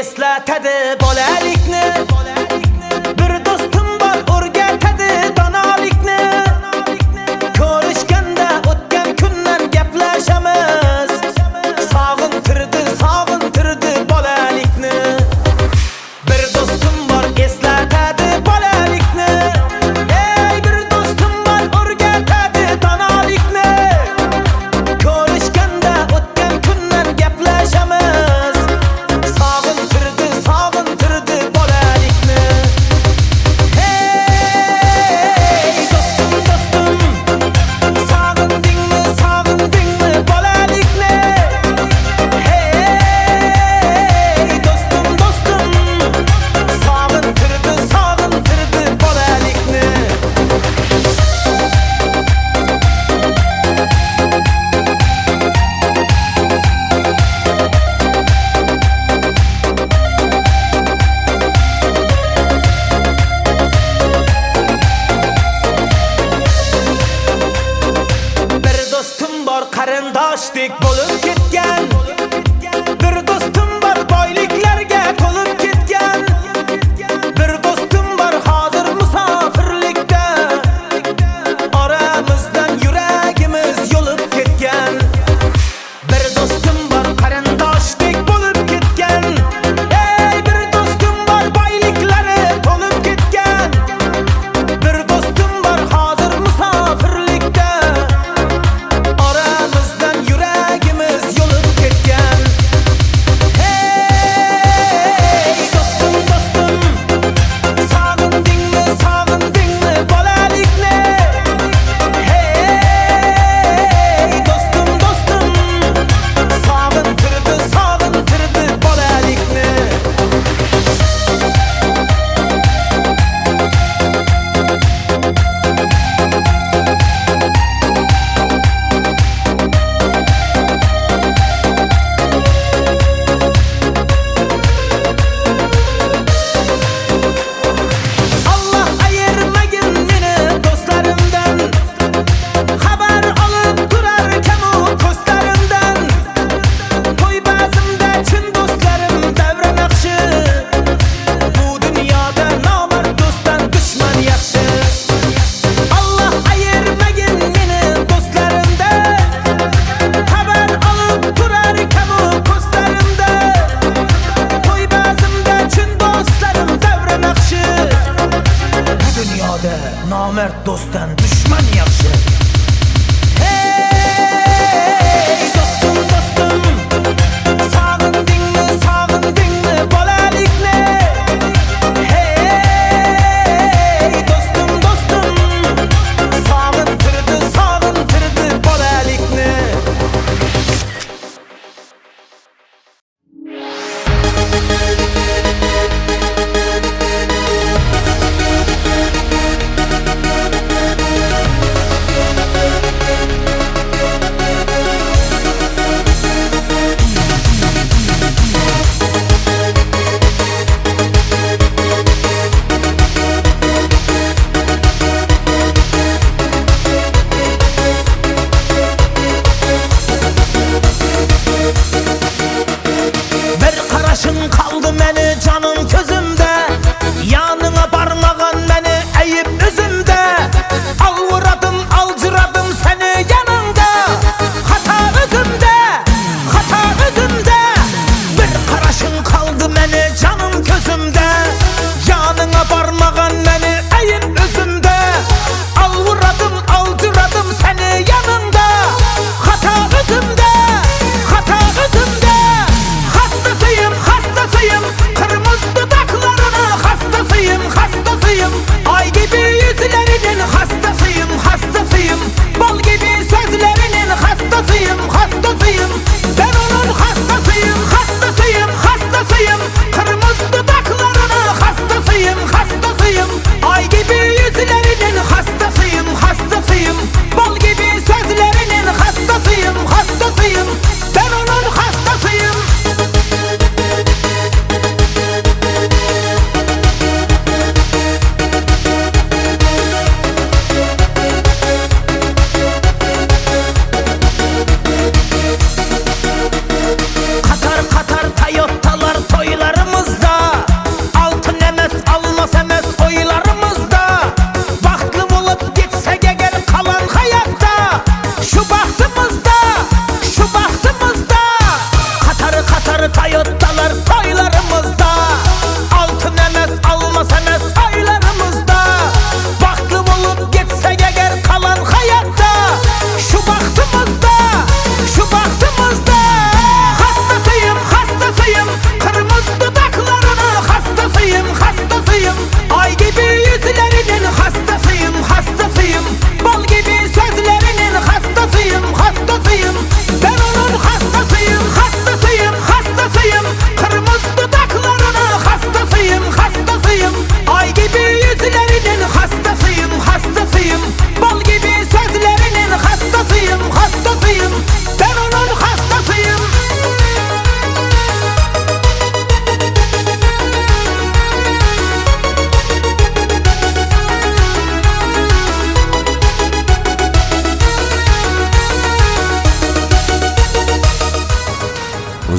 eslatadi bolalikni. Bir do'stim bor o'rgatadi donolikni. Ko'rishganda o'tgan kundan gaplashamiz. Sog'intirdi bolalikni. Bir do'stim bor eslatadi bolalikni. Ey bir do'stim bor o'rgatadi donolikni. Ko'rishganda o'tgan kundan gaplashamiz. Sog'intirdi bolalikni. Hey do'stim, sog'indingmi bolalikni? Hey do'stim, sog'intirdi bolalikni. Bir do'stim bor qarindoshdek bo'lib ketgan. Bir do'stim bor boyliklarga to'lib ketgan. Bir do'stim bor hozir musofirlikda. Oramizdan yuragimiz yo'lib ketgan. Bir do'stim bor qarindoshdek bo'lib ketgan. Ey bir do'stim bor boyliklari to'lib ketgan. Bir do'stim bor hozir musofirlikda. Oramizdan yuragimiz yo'lib ketgan. Hey do'stim, sog'indingmi bolalikni? Hey do'stim, sog'intirdi bolalikni. Allah ayirmagin meni do'stlarimdan. Xabar olib turar kamu ko'zlarimdan. To'y bazmda chin do'stlarim davra naqshi. Bu dunyoda nomard do'stdan dushman yaxshi. Allah ayirmagin meni do'stlarimdan. Xabar olib turar kamu ko'zlarimdan. To'y bazmda chin do'stlarim davra naqshi. Bu dunyoda nomard do'stdan dushman yaxshi. Hey do'stim, sog'indingmi bolalikni? Hey do'stim, sog'intirdi bolalikni.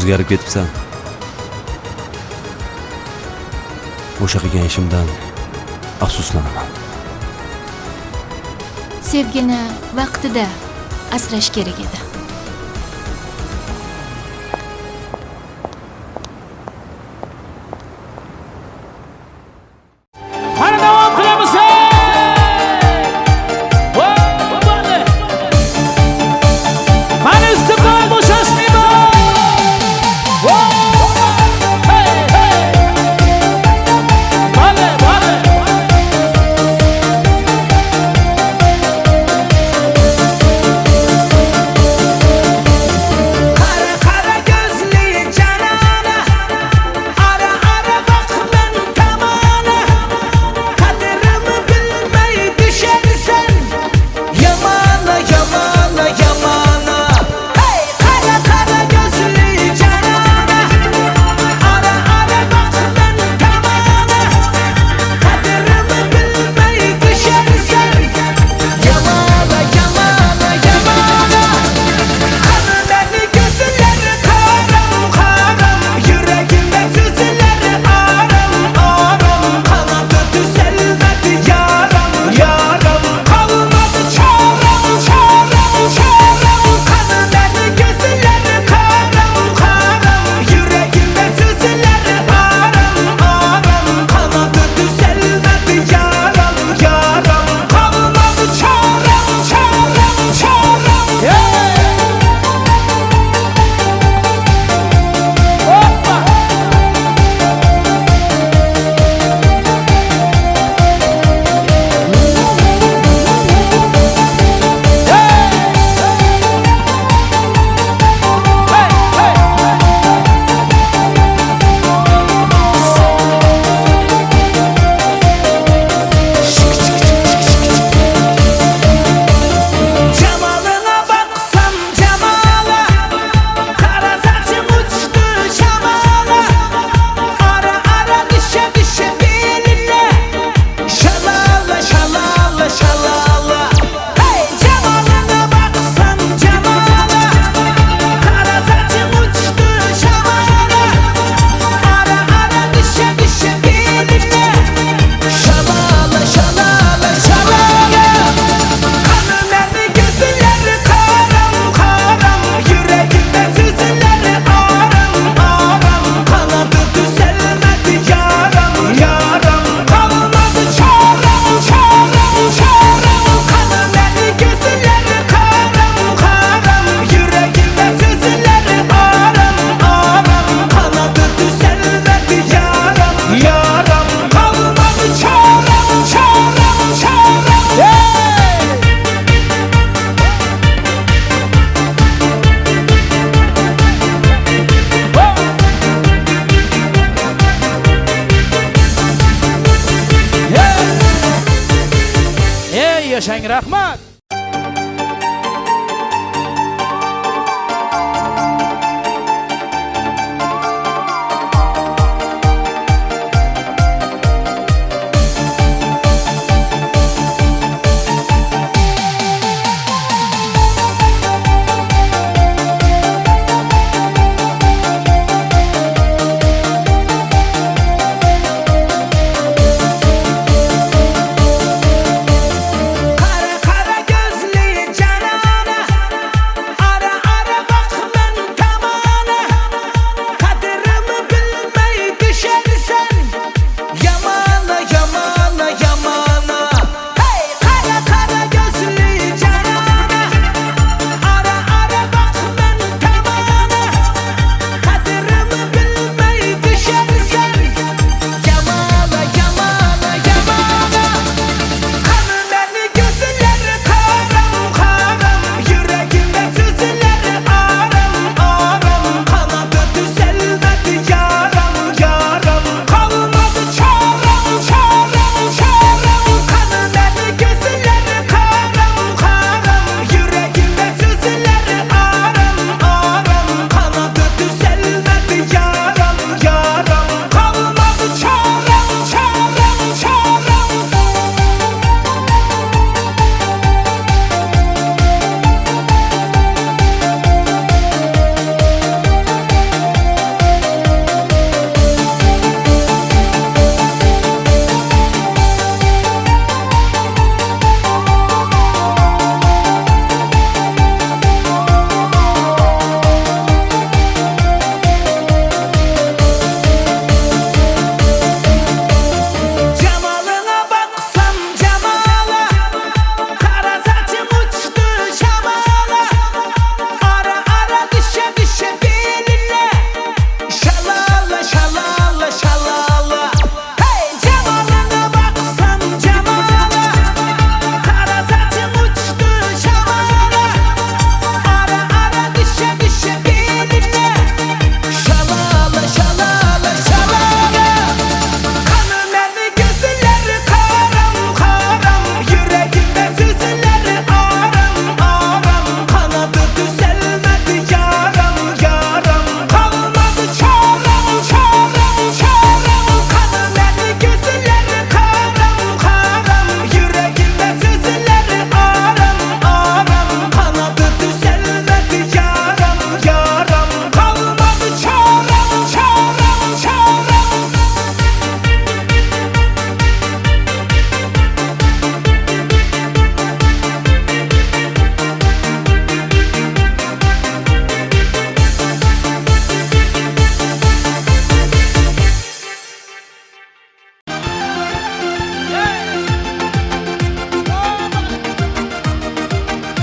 o'zgarib ketibsan. O'sha qilgan ishimdan afsuslanaman. Sevgini vaqtida asrash kerak edi. Qani davom qilamiz. Qani istiqlol bo'shashmaydi.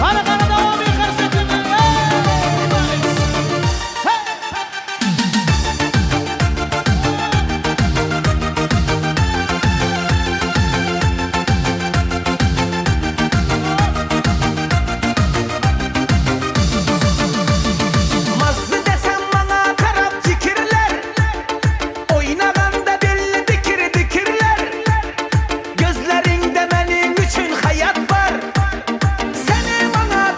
Bana kana devam yukarı söküldü. Mazlı desem bana karap fikirler, oynaganda belli dikir dikirler. Gözlerinde benim üçün hayat var. Seni bana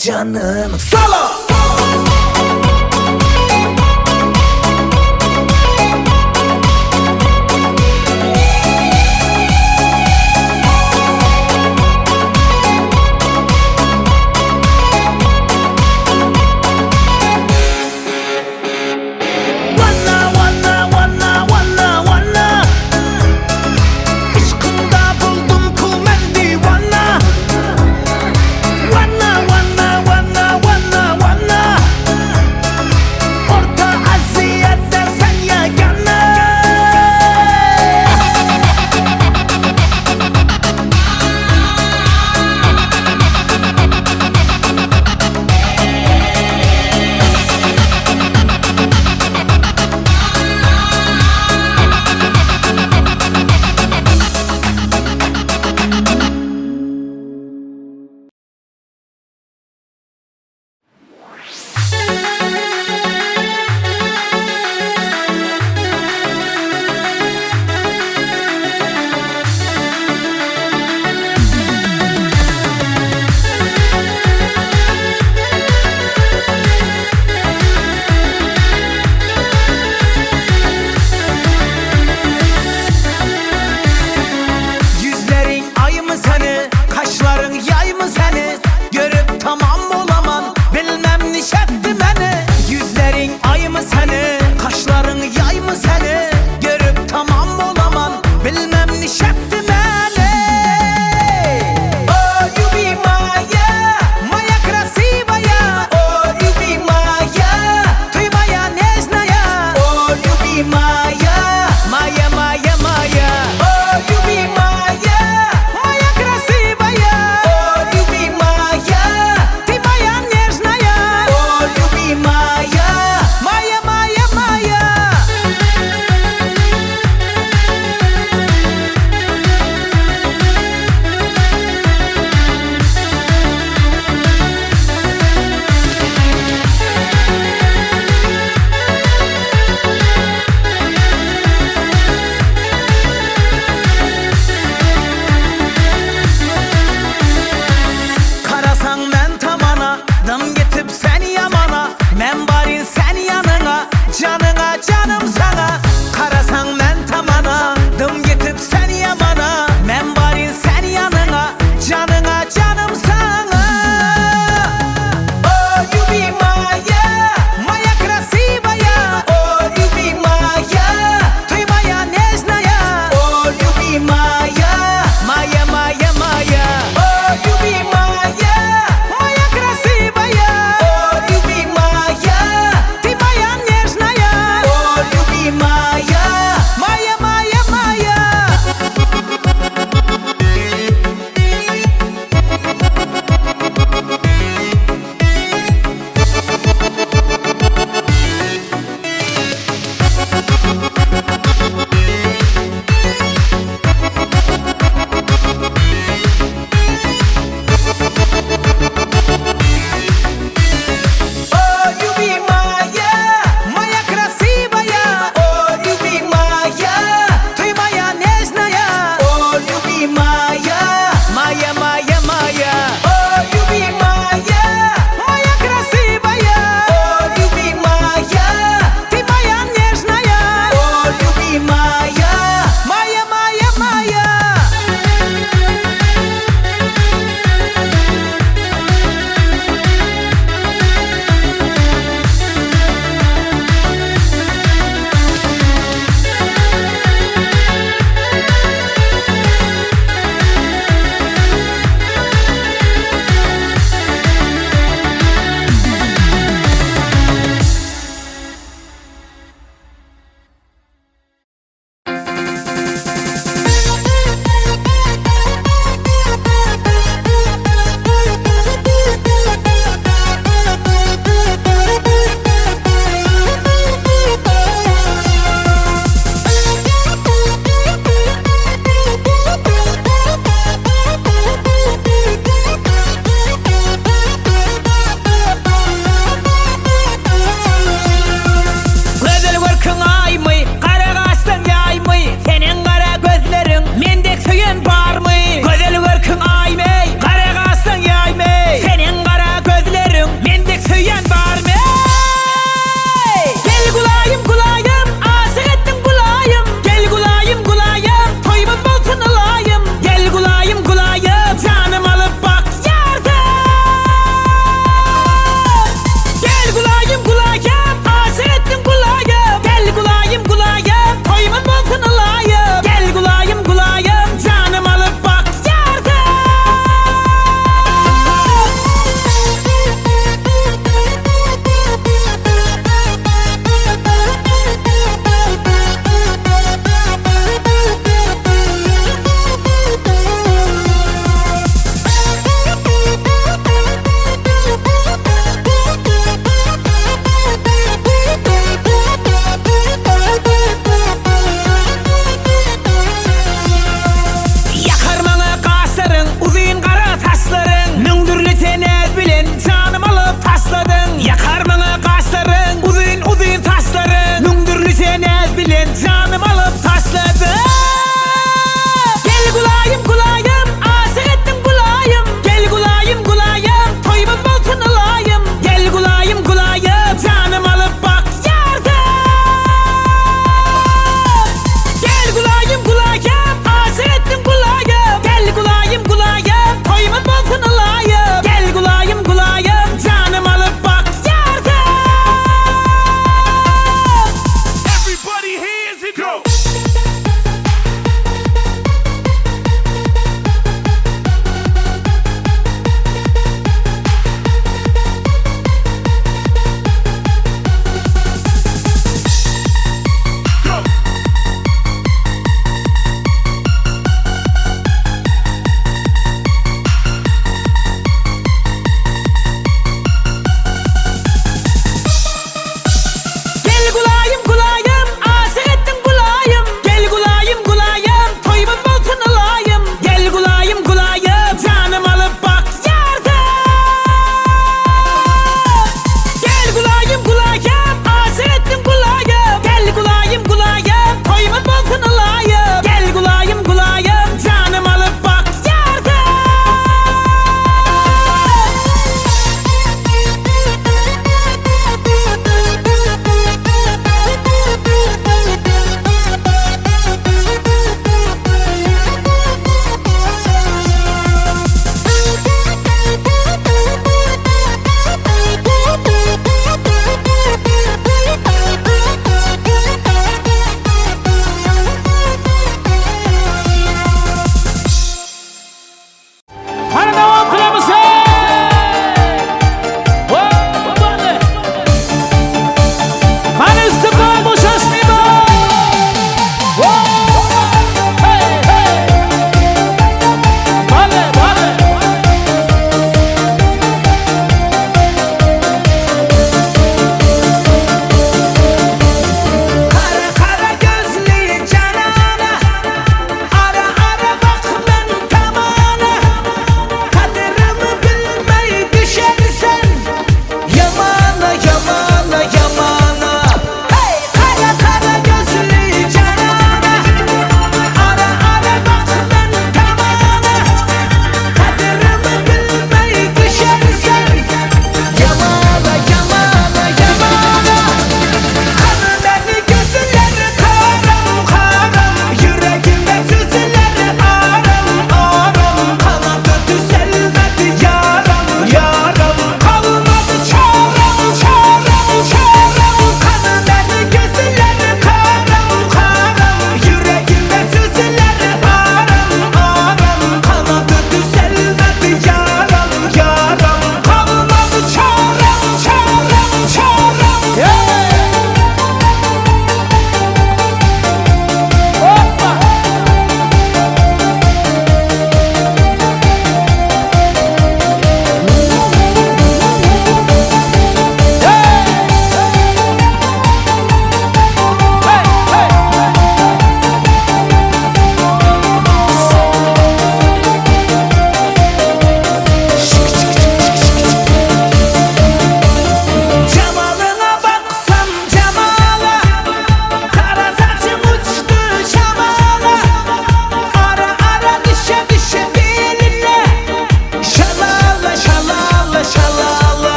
canım. Solo.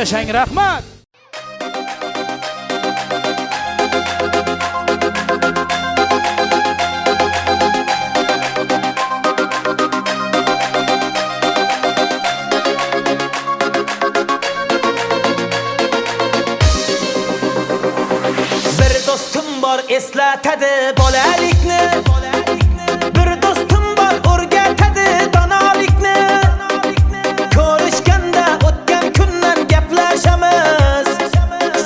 yashang, rahmat. Bir dostum bor eslatadi bolalikni. Bir dostum bor o'rgatadi donolikni. Ko'rishganda o'tgan kundan gaplashamiz.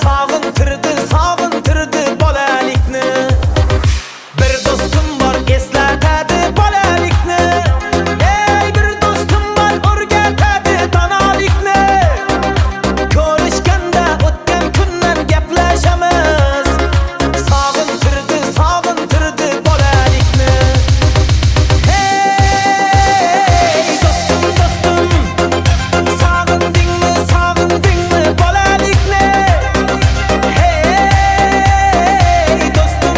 Sog'intirdi bolalikni. Bir dostum bor eslatadi bolalikni. Ey bir dostum bor o'rgatadi donolikni. Ko'rishganda o'tgan kundan gaplashamiz. Sog'intirdi bolalikni. Hey dostum, sog'indingmi bolalikni? Hey dostum,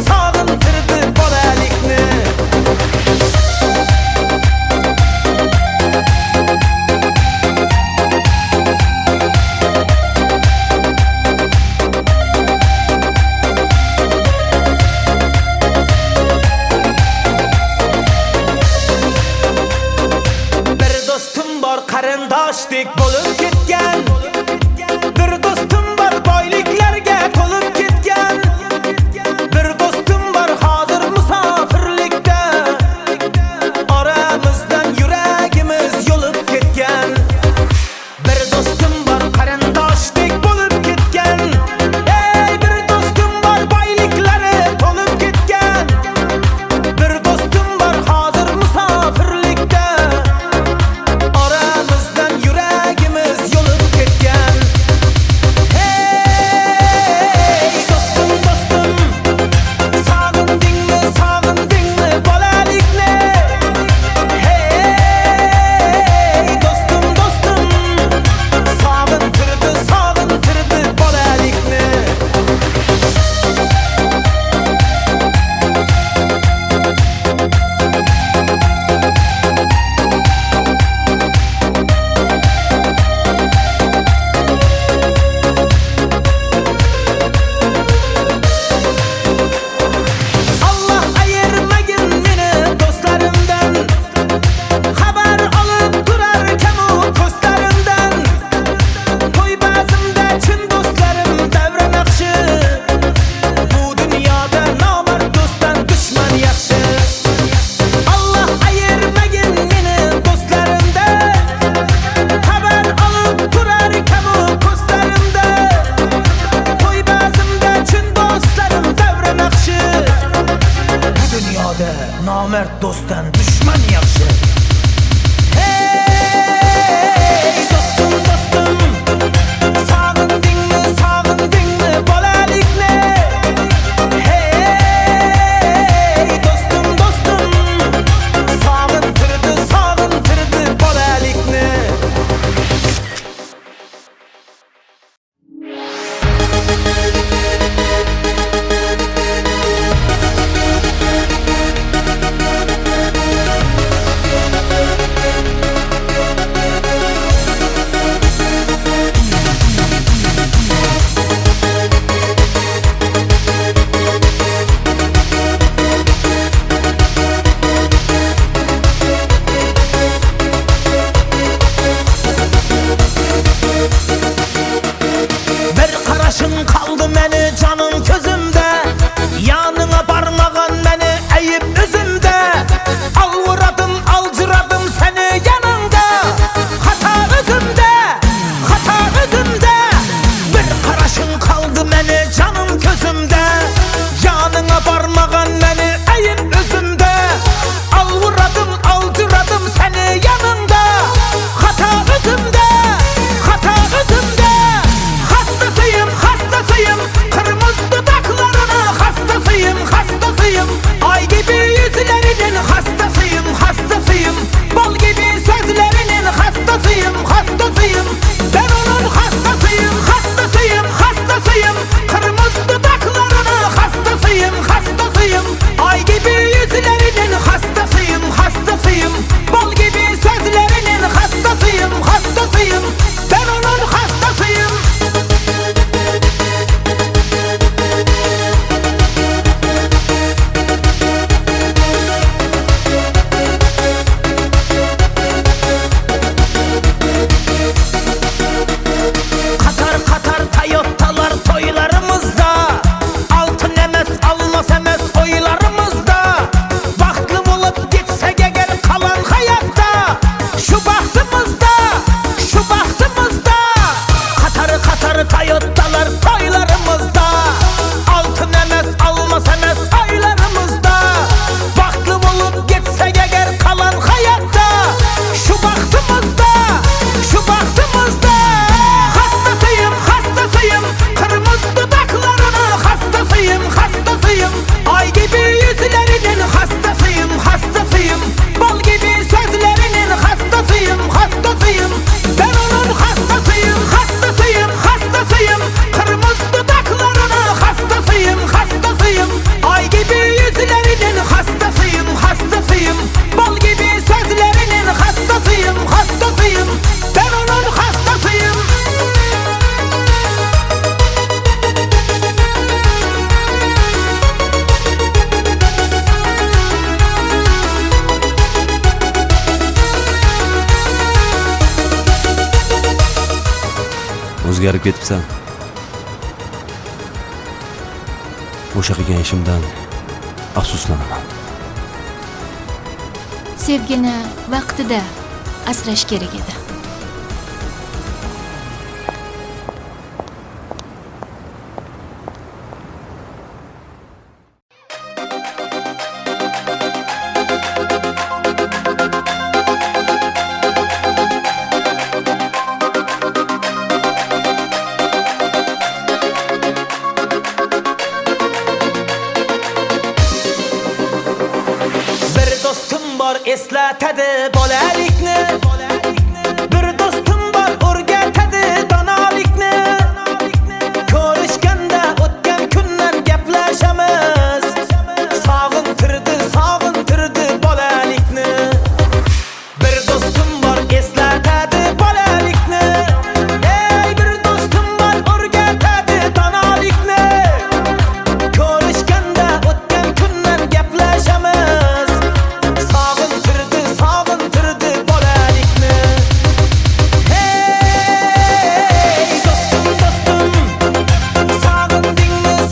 sog'intirdi bolalikni. Bir dostum bor qarindoshdek bo'lib ketgan. Bir dostum bor boyliklarga to'lib ketgan. Bir dostum bor hozir musofirlikda. Oramizdan yuragimiz yo'lib ketgan. Bir dostum bor qarindoshdek bo'lib ketgan. Ey bir dostum bor boyliklari to'lib ketgan. Bir dostum bor hozir musofirlikda. Oramizdan yuragimiz yo'lib ketgan. Hey dostum, sog'indingmi bolalikni? Hey dostum, sog'intirdi bolalikni. Allah ayirmagin meni do'stlarimdan. Xabar olib turarkan u ko'zlarimdan. To'y bazmda chin do'stlarim davra naqshi. Bu dunyoda nomard do'stdan dushman yaxshi. Allah ayirmagin meni do'stlarimdan. Xabar olib turarkan u ko'zlarimdan. To'y bazmda chin do'stlarim davra naqshi. Bu dunyoda nomard do'stdan dushman yaxshi. Hey dostum, sog'indingmi bolalikni? Hey dostum, sog'intirdi bolalikni. o'zgarib ketibsan. O'sha qilgan ishimdan afsuslanaman. Sevgini vaqtida asrash kerak edi. Bir do'stim bor eslatadi bolalikni. Bir do'stim bor o'rgatadi donolikni. Ko'rishganda o'tgan kundan gaplashamiz. Sog'intirdi bolalikni. Bir do'stim bor eslatadi bolalikni. Ey bir do'stim bor o'rgatadi donolikni. Ko'rishganda o'tgan kundan gaplashamiz. Sog'intirdi bolalikni. Hey do'stim,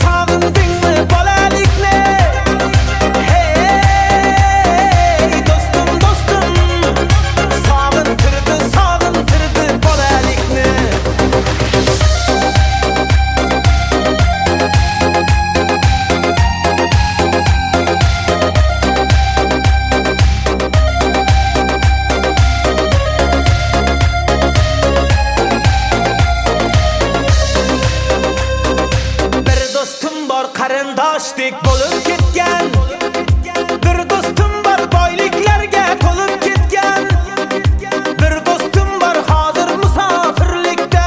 sog'indingmi bolalikni? Hey do'stim, sog'intirdi bolalikni. Bir do'stim bor qarindoshdek bo'lib ketgan. Bir do'stim bor boyliklarga to'lib ketgan. Bir do'stim bor hozir musofirlikda.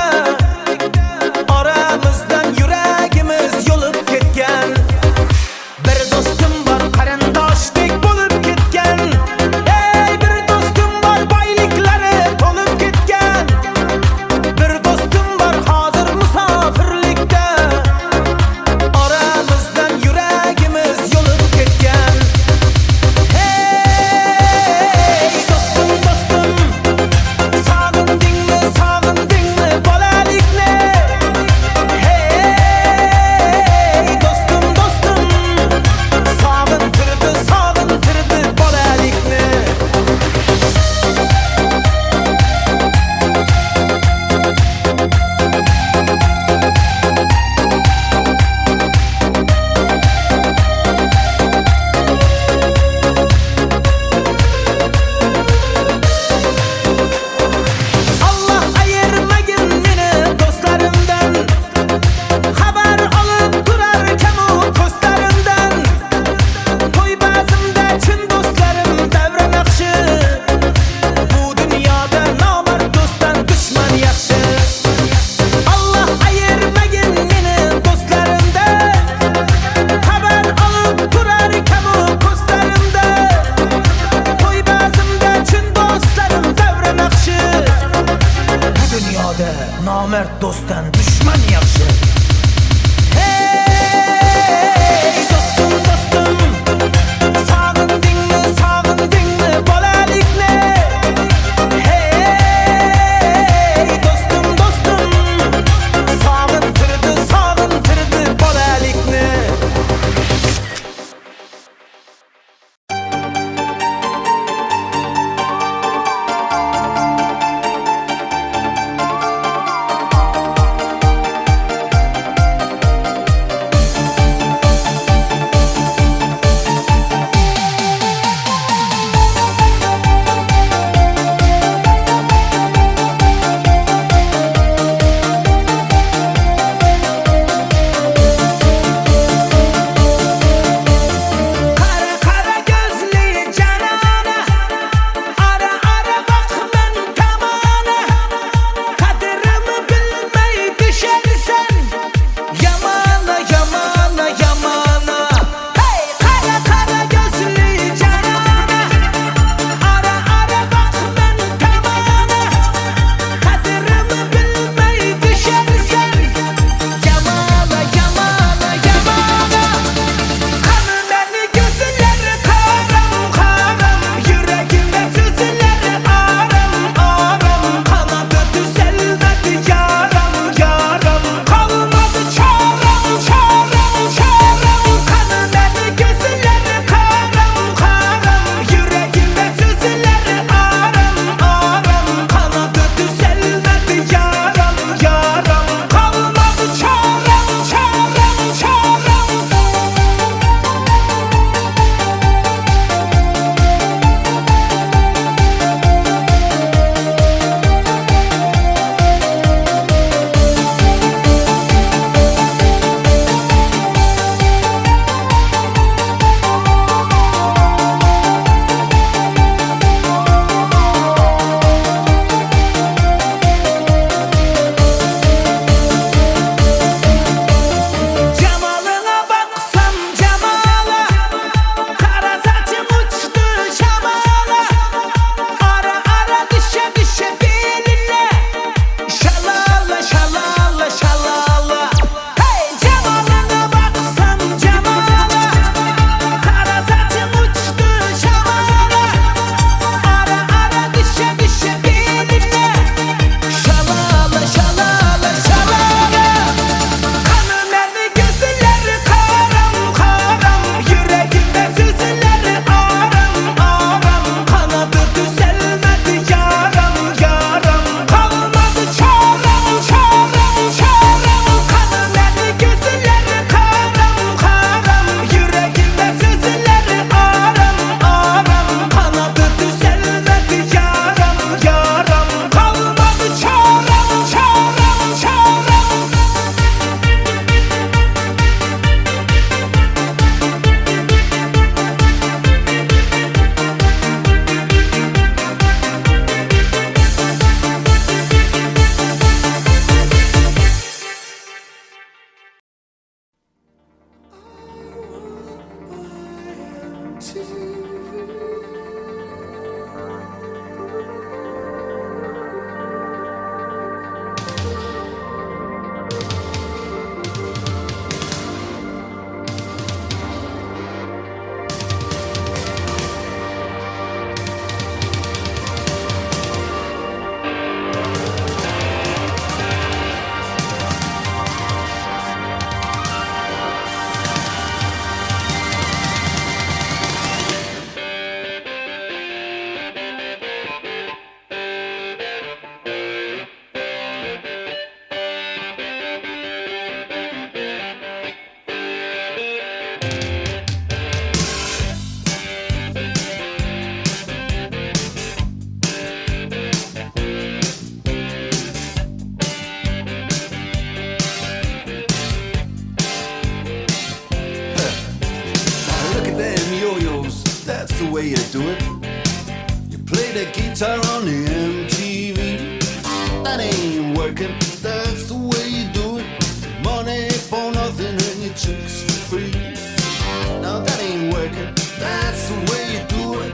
Oramizdan yuragimiz yo'lib ketgan. Bir do'stim bor qarindoshdek bo'lib ketgan. Ey bir do'stim bor boyliklari to'lib ketgan. Bir do'stim bor hozir musofirlikda. Oramizdan yuragimiz yo'lib ketgan. Hey do'stim, sog'indingmi bolalikni? Hey do'stim, sog'intirdi bolalikni. Allah ayırmagin meni do'stlarimdan. Xabar olib turarkan u ko'zlarimdan. To'y bazmda chin do'stlarim davra naqshi. Bu dunyoda nomard do'stdan dushman yaxshi. Allah ayirmagin meni do'stlarimdan. Xabar olib turarkan u ko'zlarimdan. To'y bazmda chin do'stlarim davra naqshi. Bu dunyoda nomard do'stdan dushman yaxshi. Hey do'stim, sog'indingmi bolalikni? Hey do'stim, sog'intirdi bolalikni. guitar on the MTV. That ain't working, that's the way you do it. Money for nothing and your chicks for free. Now that ain't working, that's the way you do it.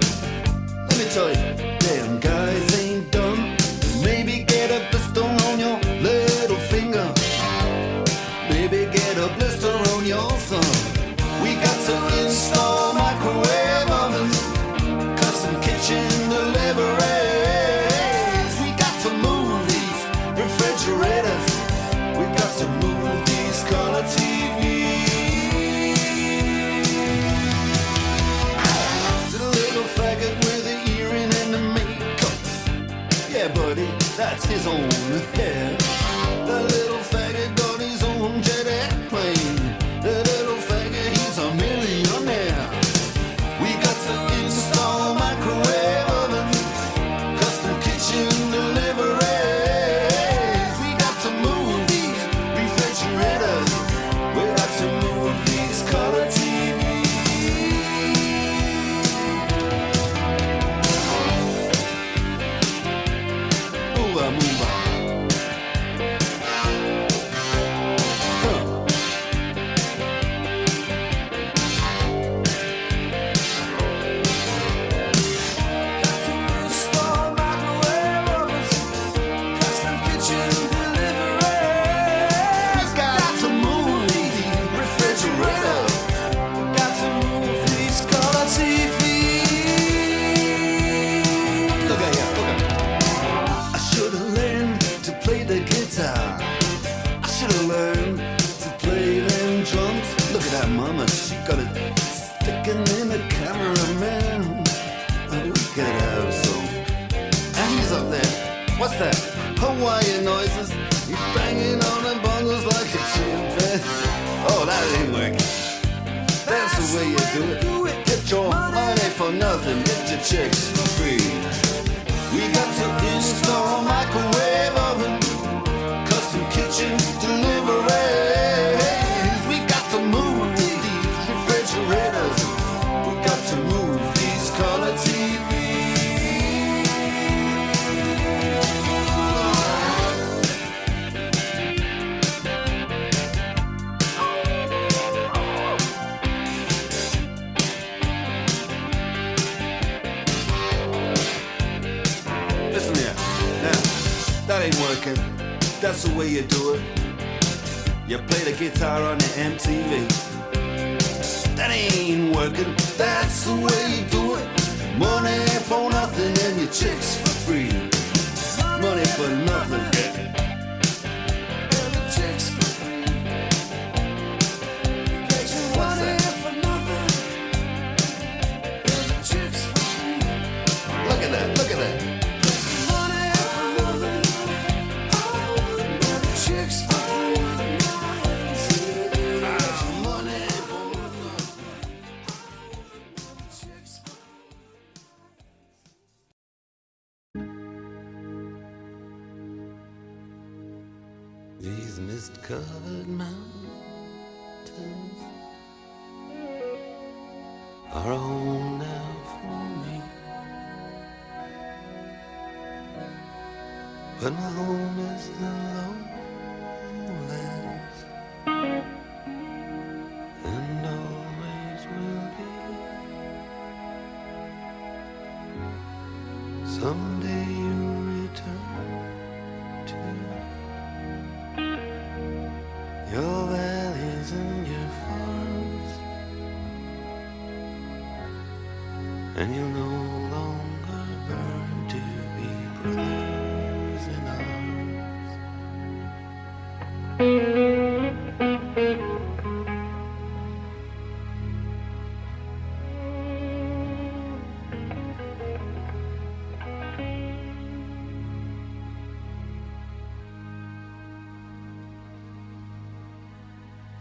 Let me tell you, damn guys ain't dumb. Maybe get a blister on your little finger. Maybe get a blister on your thumb. We got to install microwave ovens, custom kitchen deliveries. We got to move these refrigerators. We got to move these color TVs. To the little faggot with the earring and the makeup. Yeah, buddy, that's his own hair. The little faggot got his own jet airplane. The little faggot, he's a millionaire. We got to install microwave ovens, custom kitchen deliveries. We got to move these refrigerators. We got to move these color TVs. Move on, move on. Mama, she got it sticking in the cameraman. Look at her, so. And he's up there. What's that? Hawaiian noises. He's banging on the bongos like a chimpanzee. Oh, that ain't working. That's the way you do it. Get your money for nothing. Get your chicks for free. We got to install microwave oven, custom kitchen deliveries. We got to move these refrigerators. We got to move these color TVs. Listen here, now, that ain't working. That's the way you do it. You play the guitar on the MTV. That ain't working, that's the way you do it. Money for nothing and your chicks for free. Money for nothing and your chicks for free. What's that? Look at that, look at that. These mist-covered mountains are a home now for me. But my home is the lowlands, and always will be. Someday you'll return to your valleys and your farms, and you'll no longer burn to be brothers in arms.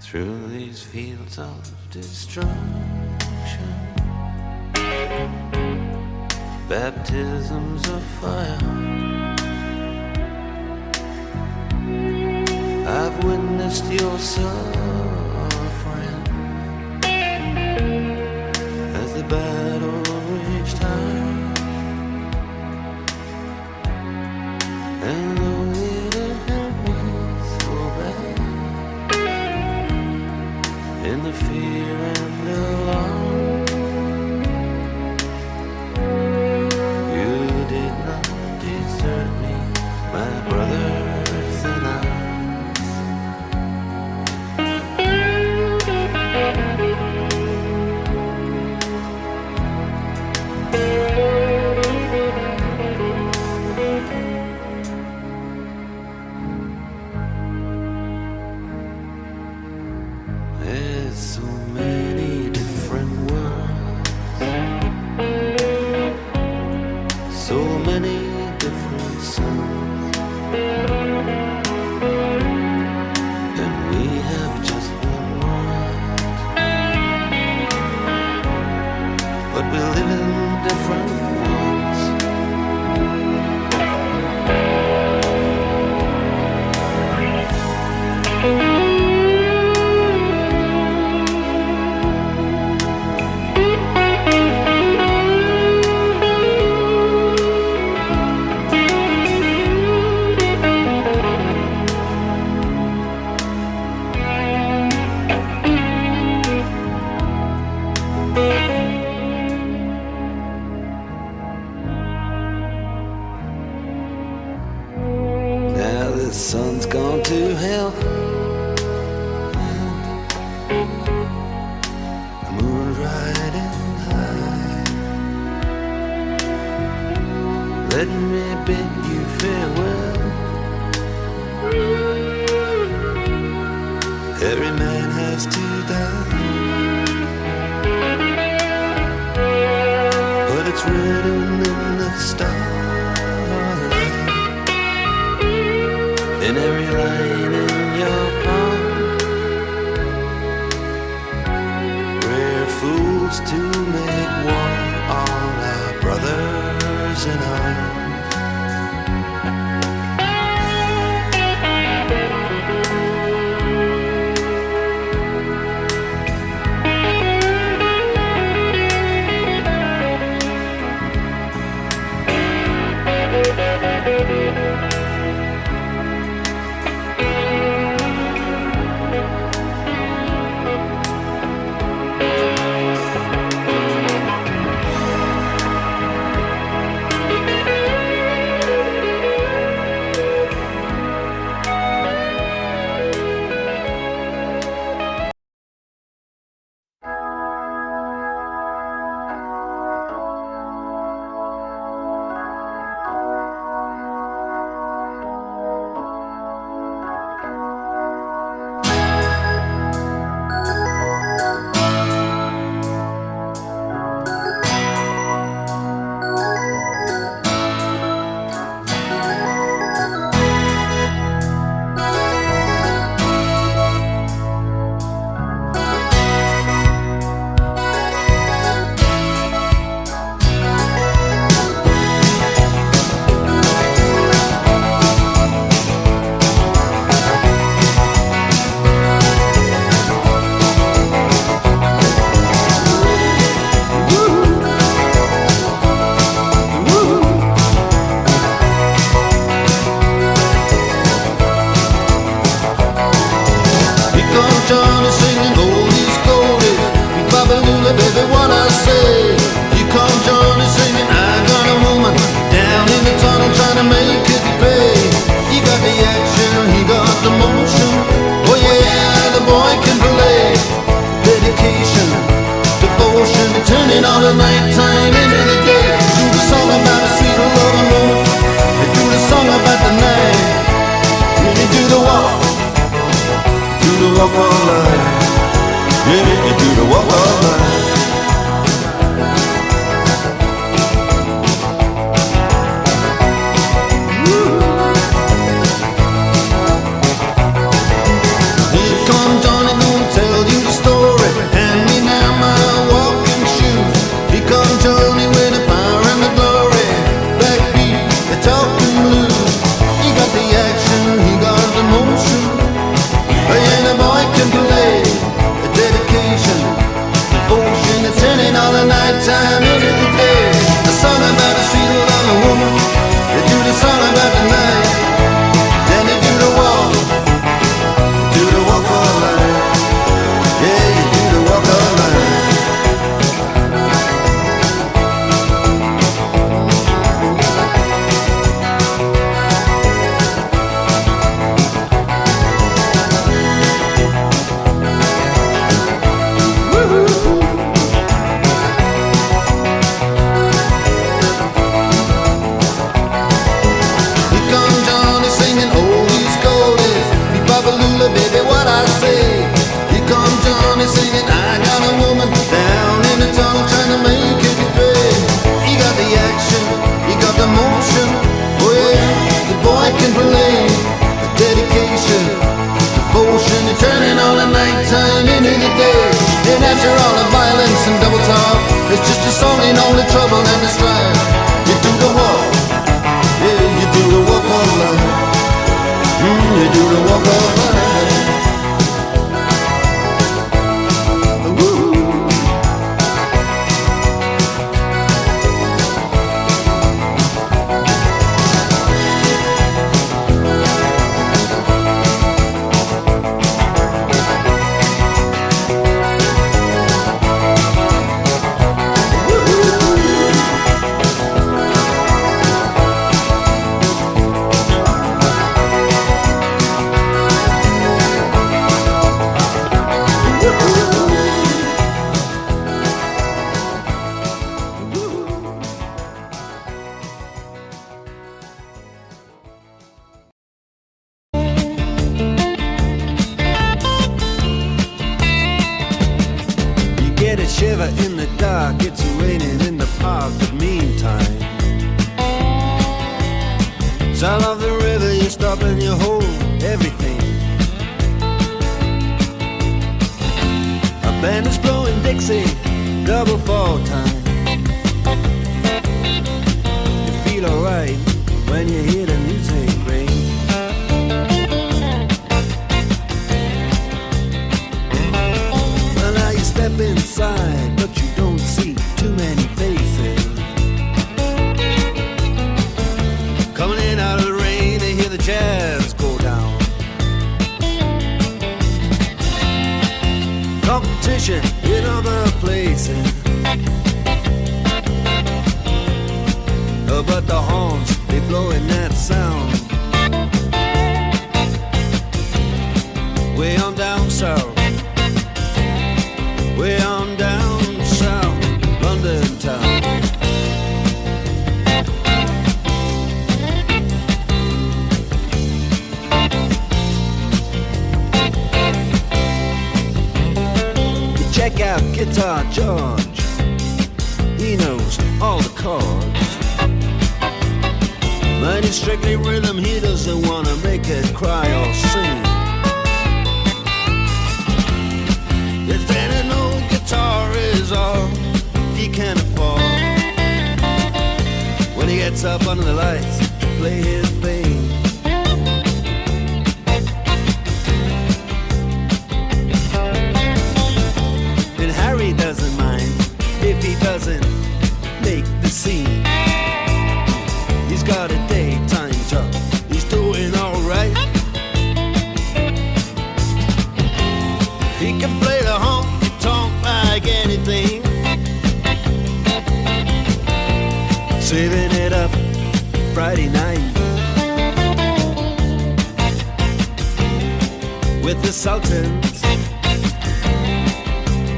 Through these fields of destruction, baptisms of fire, I've witnessed your suffering as the battle raged high. And oh, it hurt me so bad. In the fear and alarm, you did not desert me, my brothers in arms. There's so many different worlds, so many different suns, and we have just one world, but we live in different ones. Now the sun's gone to hell, the moon's riding high. Let me bid you farewell. Every man has to die, but it's written in the starlight, in every line in your palm. We're fools to make war on our brothers in arms. pleasure, all the violence and double talk. It's just a song in only trouble and distress. You do the walk, yeah, you do the walk of life. You do the walk of life. Get a shiver in the dark, it's raining in the park, but meantime sound of the river, you stop and you hold everything. A band is blowing Dixie, double fall time. You feel alright when you hear the music ring. Well, now you step inside, but you don't see too many faces. Coming in out of the rain, they hear the jazz go down. Competition in other places, but the horns, they blowing that sound. Way on down south, way on down south, London town. You check out Guitar George, he knows all the chords. But it's strictly rhythm, he doesn't wanna make it cry or sing. If that old guitar is all he can afford, when he gets up under the lights to play his thing. And Harry doesn't mind if he doesn't make the scene. He's got a daytime job, he's doing alright. He can play the honky-tonk like anything, saving it up Friday night with the Sultans,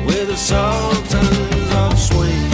with the Sultans of Swing.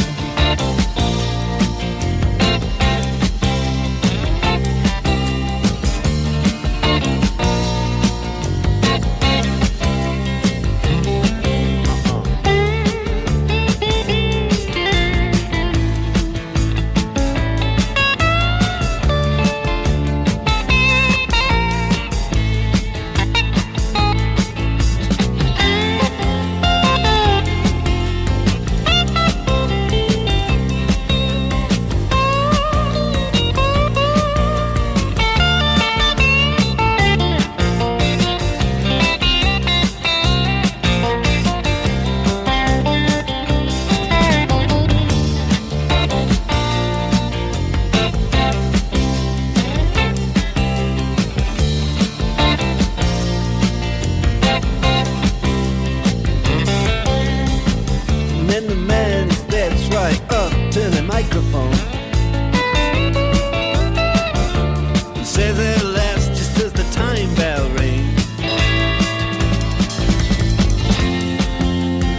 Microphone. Says it'll last just as the time bell rings.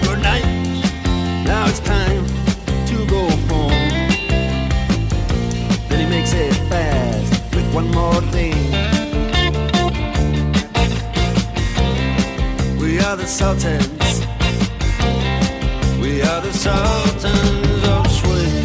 Good night, now it's time to go home. Then he makes it fast with one more thing. We are the Sultans, we are the Sultans of Swing.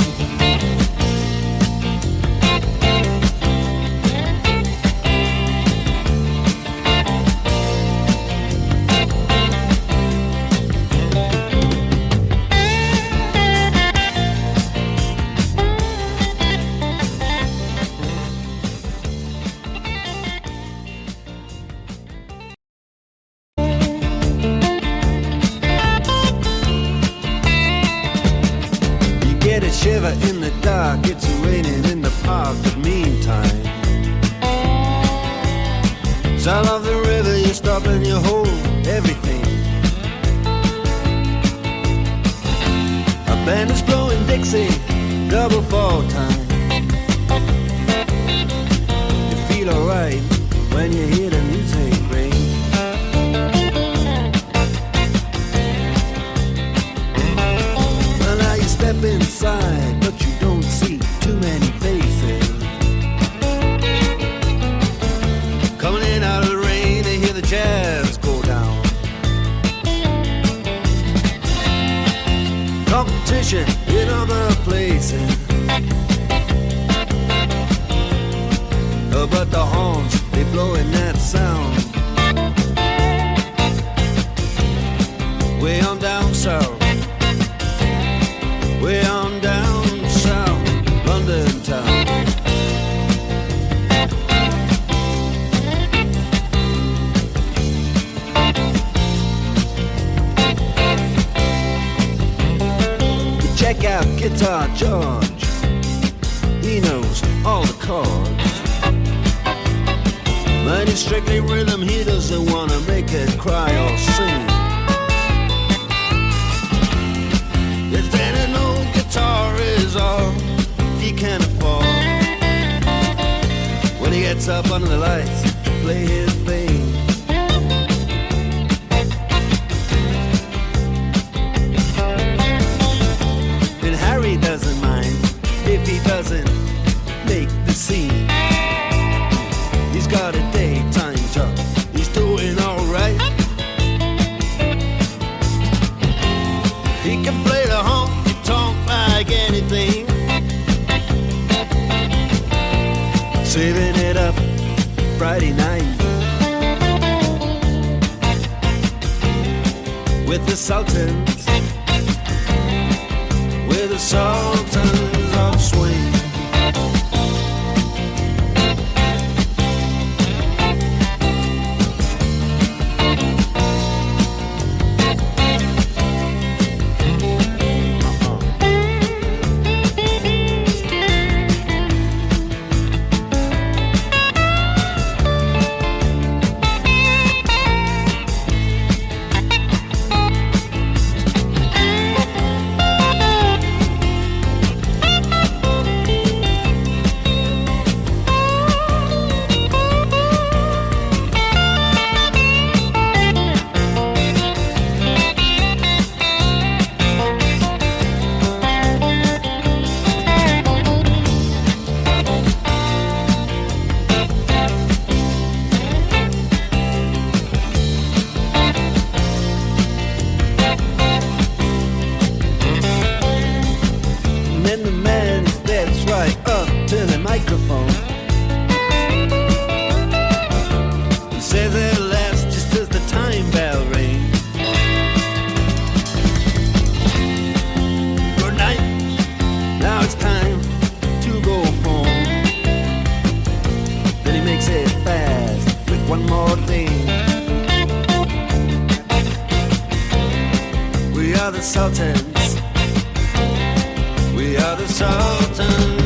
everything. A band is blowing Dixie, double fall time. You feel alright when you hear the music ring. Well, now you step inside, but you don't see too many faces. Coming in out of the rain, they hear the jazz go down. Competition in other places. But the horns, they blowing that sound. Way on down south. Way on down south, London town. Check out Guitar George. He knows all the chords. But it's strictly rhythm, he doesn't wanna make it cry or sing. If then an old guitar is all he can afford, when he gets up under the lights to play his thing. And Harry doesn't mind if he doesn't make the scene. He's got a daytime job, he's doing alright. He can play the honky-tonk like anything, saving it up Friday night with the Sultans, with the Sultans of Swing. And the man steps right up to the microphone. He says at last, just as the time bell rings, good night, now it's time to go home. Then he makes it fast with one more thing. We are the Sultans. We are the Sultans.